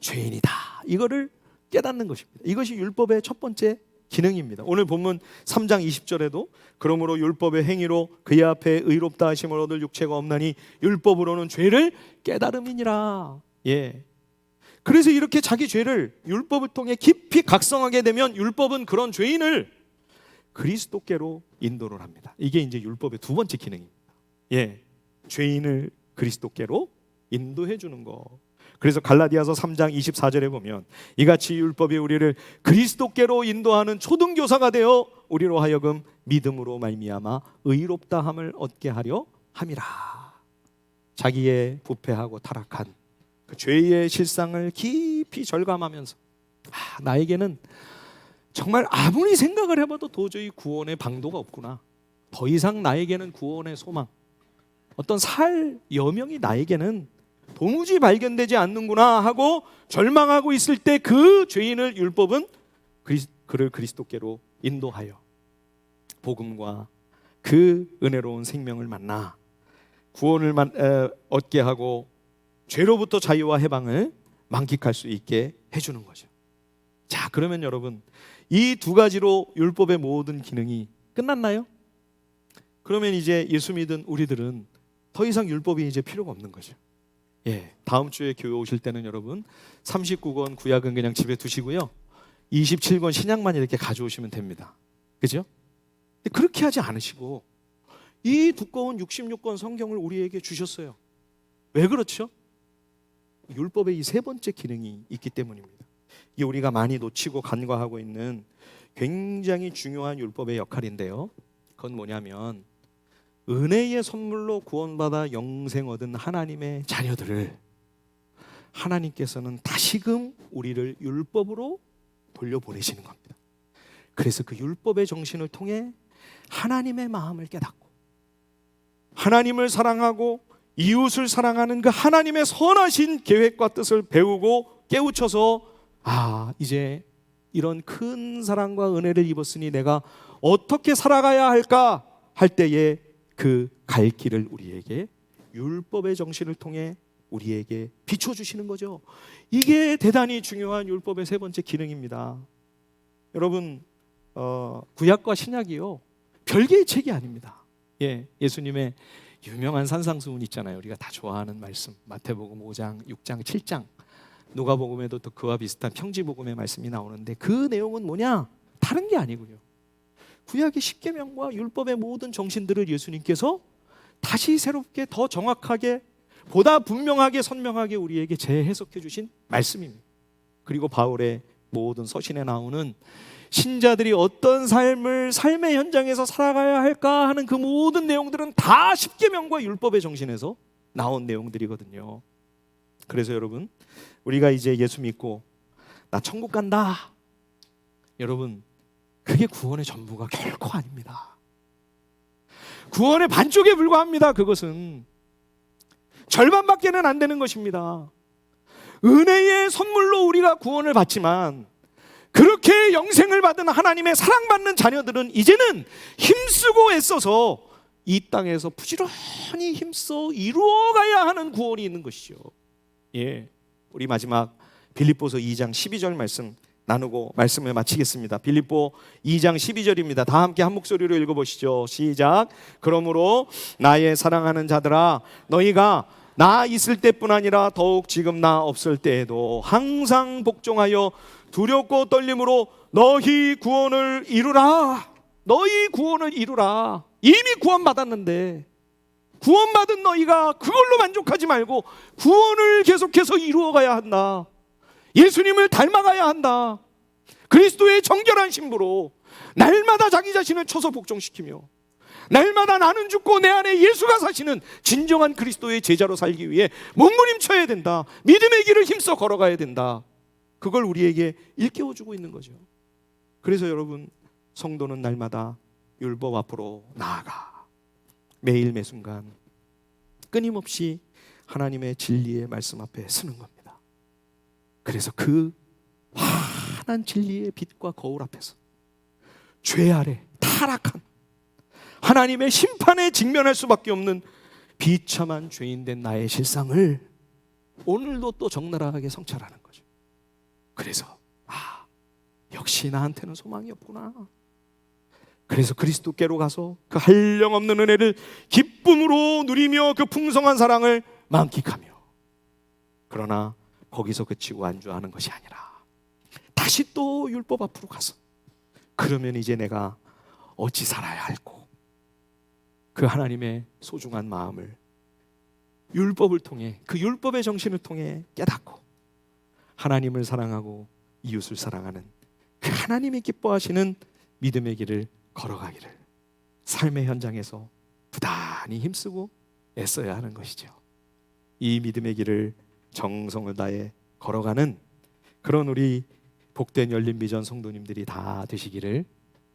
죄인이다, 이거를 깨닫는 것입니다. 이것이 율법의 첫 번째 기능입니다. 오늘 본문 3장 20절에도 그러므로 율법의 행위로 그의 앞에 의롭다 하심을 얻을 육체가 없나니 율법으로는 죄를 깨달음이니라. 그래서 이렇게 자기 죄를 율법을 통해 깊이 각성하게 되면 율법은 그런 죄인을 그리스도께로 인도를 합니다. 이게 이제 율법의 두 번째 기능입니다. 죄인을 그리스도께로 인도해 주는 거. 그래서 갈라디아서 3장 24절에 보면 이같이 율법이 우리를 그리스도께로 인도하는 초등교사가 되어 우리로 하여금 믿음으로 말미암아 의롭다함을 얻게 하려 함이라. 자기의 부패하고 타락한 그 죄의 실상을 깊이 절감하면서 나에게는 정말 아무리 생각을 해봐도 도저히 구원의 방도가 없구나, 더 이상 나에게는 구원의 소망, 어떤 살 여명이 나에게는 도무지 발견되지 않는구나 하고 절망하고 있을 때 그 죄인을 율법은 그를 그리스도께로 인도하여 복음과 그 은혜로운 생명을 만나 구원을 얻게 하고 죄로부터 자유와 해방을 만끽할 수 있게 해주는 거죠. 자, 그러면 여러분, 이 두 가지로 율법의 모든 기능이 끝났나요? 그러면 이제 예수 믿은 우리들은 더 이상 율법이 이제 필요가 없는 거죠. 다음 주에 교회 오실 때는 여러분 39권 구약은 그냥 집에 두시고요, 27권 신약만 이렇게 가져오시면 됩니다. 그죠? 근데 그렇게 하지 않으시고 이 두꺼운 66권 성경을 우리에게 주셨어요. 왜 그렇죠? 율법의 이 세 번째 기능이 있기 때문입니다. 이게 우리가 많이 놓치고 간과하고 있는 굉장히 중요한 율법의 역할인데요, 그건 뭐냐면 은혜의 선물로 구원받아 영생 얻은 하나님의 자녀들을 하나님께서는 다시금 우리를 율법으로 돌려보내시는 겁니다. 그래서 그 율법의 정신을 통해 하나님의 마음을 깨닫고 하나님을 사랑하고 이웃을 사랑하는 그 하나님의 선하신 계획과 뜻을 배우고 깨우쳐서 이제 이런 큰 사랑과 은혜를 입었으니 내가 어떻게 살아가야 할까 할 때에 그 갈 길을 우리에게 율법의 정신을 통해 우리에게 비춰주시는 거죠. 이게 대단히 중요한 율법의 세 번째 기능입니다. 여러분, 구약과 신약이요 별개의 책이 아닙니다. 예수님의 유명한 산상수훈 있잖아요. 우리가 다 좋아하는 말씀, 마태복음 5장, 6장, 7장, 누가복음에도 또 그와 비슷한 평지복음의 말씀이 나오는데 그 내용은 뭐냐? 다른 게 아니고요, 구약의 십계명과 율법의 모든 정신들을 예수님께서 다시 새롭게 더 정확하게 보다 분명하게 선명하게 우리에게 재해석해 주신 말씀입니다. 그리고 바울의 모든 서신에 나오는 신자들이 어떤 삶의 현장에서 살아가야 할까 하는 그 모든 내용들은 다 십계명과 율법의 정신에서 나온 내용들이거든요. 그래서 여러분, 우리가 이제 예수 믿고 나 천국 간다. 여러분, 그게 구원의 전부가 결코 아닙니다. 구원의 반쪽에 불과합니다. 그것은 절반밖에는 안 되는 것입니다. 은혜의 선물로 우리가 구원을 받지만 그렇게 영생을 받은 하나님의 사랑받는 자녀들은 이제는 힘쓰고 애써서 이 땅에서 부지런히 힘써 이루어가야 하는 구원이 있는 것이죠. 예, 우리 마지막 빌립보서 2장 12절 말씀 나누고 말씀을 마치겠습니다. 빌립보 2장 12절입니다. 다 함께 한 목소리로 읽어보시죠. 시작. 그러므로 나의 사랑하는 자들아, 너희가 나 있을 때뿐 아니라 더욱 지금 나 없을 때에도 항상 복종하여 두렵고 떨림으로 너희 구원을 이루라. 너희 구원을 이루라. 이미 구원받았는데 구원받은 너희가 그걸로 만족하지 말고 구원을 계속해서 이루어가야 한다. 예수님을 닮아가야 한다. 그리스도의 정결한 신부로 날마다 자기 자신을 쳐서 복종시키며 날마다 나는 죽고 내 안에 예수가 사시는 진정한 그리스도의 제자로 살기 위해 몸부림쳐야 된다. 믿음의 길을 힘써 걸어가야 된다. 그걸 우리에게 일깨워주고 있는 거죠. 그래서 여러분, 성도는 날마다 율법 앞으로 나아가 매일 매순간 끊임없이 하나님의 진리의 말씀 앞에 서는 겁니다. 그래서 그 환한 진리의 빛과 거울 앞에서 죄 아래 타락한 하나님의 심판에 직면할 수밖에 없는 비참한 죄인된 나의 실상을 오늘도 또 적나라하게 성찰하는 거죠. 그래서 역시 나한테는 소망이 없구나. 그래서 그리스도께로 가서 그 한량없는 은혜를 기쁨으로 누리며 그 풍성한 사랑을 만끽하며, 그러나 거기서 그치고 안주하는 것이 아니라 다시 또 율법 앞으로 가서 그러면 이제 내가 어찌 살아야 할꼬, 그 하나님의 소중한 마음을 율법을 통해, 그 율법의 정신을 통해 깨닫고 하나님을 사랑하고 이웃을 사랑하는 그 하나님이 기뻐하시는 믿음의 길을 걸어가기를 삶의 현장에서 부단히 힘쓰고 애써야 하는 것이죠. 이 믿음의 길을 정성을 다해 걸어가는 그런 우리 복된 열린비전 성도님들이 다 되시기를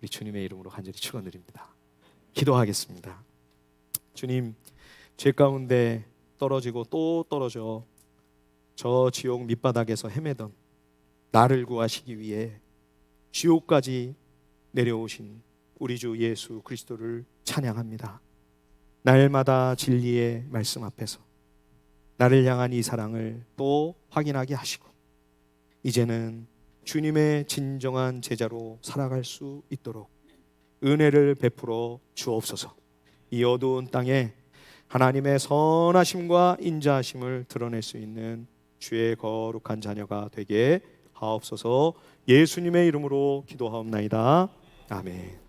우리 주님의 이름으로 간절히 축원드립니다. 기도하겠습니다. 주님, 죄 가운데 떨어지고 또 떨어져 저 지옥 밑바닥에서 헤매던 나를 구하시기 위해 지옥까지 내려오신 우리 주 예수 그리스도를 찬양합니다. 날마다 진리의 말씀 앞에서 나를 향한 이 사랑을 또 확인하게 하시고 이제는 주님의 진정한 제자로 살아갈 수 있도록 은혜를 베풀어 주옵소서. 이 어두운 땅에 하나님의 선하심과 인자하심을 드러낼 수 있는 주의 거룩한 자녀가 되게 하옵소서. 예수님의 이름으로 기도하옵나이다. 아멘.